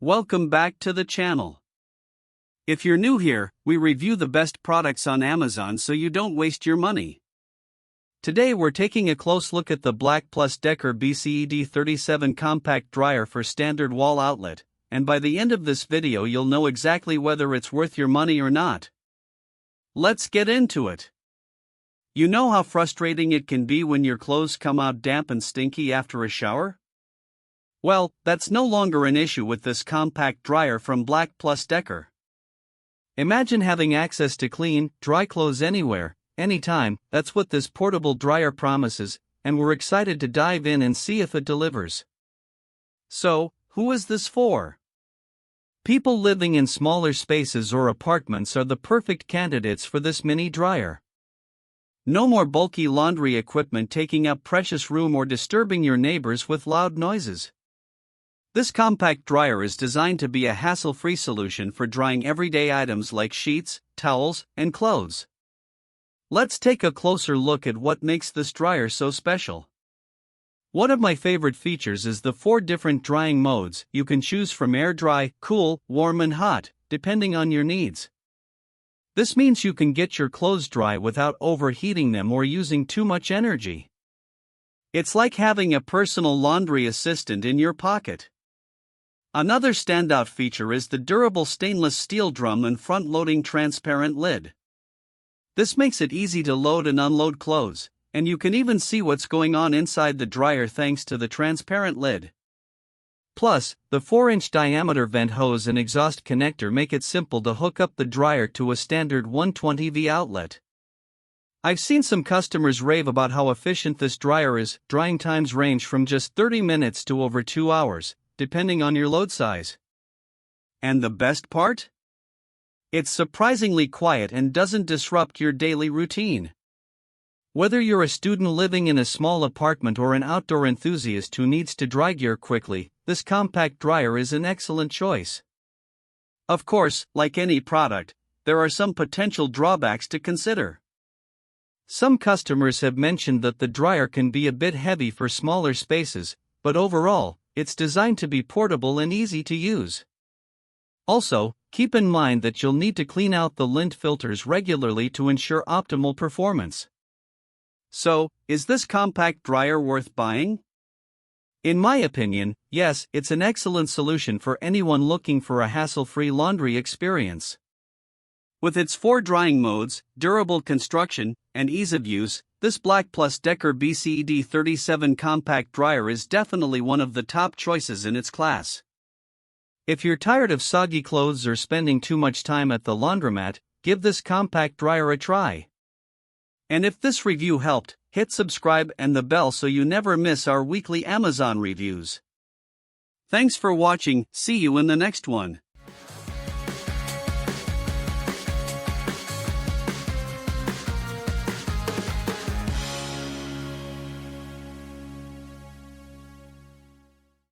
Welcome back to the channel. If you're new here, we review the best products on Amazon so you don't waste your money. Today we're taking a close look at the BLACK+DECKER BCED37 compact dryer for standard wall outlet, and by the end of this video you'll know exactly whether it's worth your money or not. Let's get into it. You know how frustrating it can be when your clothes come out damp and stinky after a shower? Well, that's no longer an issue with this compact dryer from BLACK+DECKER. Imagine having access to clean, dry clothes anywhere, anytime. That's what this portable dryer promises, and we're excited to dive in and see if it delivers. So, who is this for? People living in smaller spaces or apartments are the perfect candidates for this mini dryer. No more bulky laundry equipment taking up precious room or disturbing your neighbors with loud noises. This compact dryer is designed to be a hassle-free solution for drying everyday items like sheets, towels, and clothes. Let's take a closer look at what makes this dryer so special. One of my favorite features is the 4 different drying modes. You can choose from air dry, cool, warm and hot, depending on your needs. This means you can get your clothes dry without overheating them or using too much energy. It's like having a personal laundry assistant in your pocket. Another standout feature is the durable stainless steel drum and front-loading transparent lid. This makes it easy to load and unload clothes, and you can even see what's going on inside the dryer thanks to the transparent lid. Plus, the 4-inch diameter vent hose and exhaust connector make it simple to hook up the dryer to a standard 120V outlet. I've seen some customers rave about how efficient this dryer is. Drying times range from just 30 minutes to over 2 hours, depending on your load size. And the best part? It's surprisingly quiet and doesn't disrupt your daily routine. Whether you're a student living in a small apartment or an outdoor enthusiast who needs to dry gear quickly, this compact dryer is an excellent choice. Of course, like any product, there are some potential drawbacks to consider. Some customers have mentioned that the dryer can be a bit heavy for smaller spaces, but overall, it's designed to be portable and easy to use. Also, keep in mind that you'll need to clean out the lint filters regularly to ensure optimal performance. So, is this compact dryer worth buying? In my opinion, yes, it's an excellent solution for anyone looking for a hassle-free laundry experience. With its 4 drying modes, durable construction, and ease of use, this BLACK+DECKER BCED37 compact dryer is definitely one of the top choices in its class. If you're tired of soggy clothes or spending too much time at the laundromat, give this compact dryer a try. And if this review helped, hit subscribe and the bell so you never miss our weekly Amazon reviews. Thanks for watching, see you in the next one.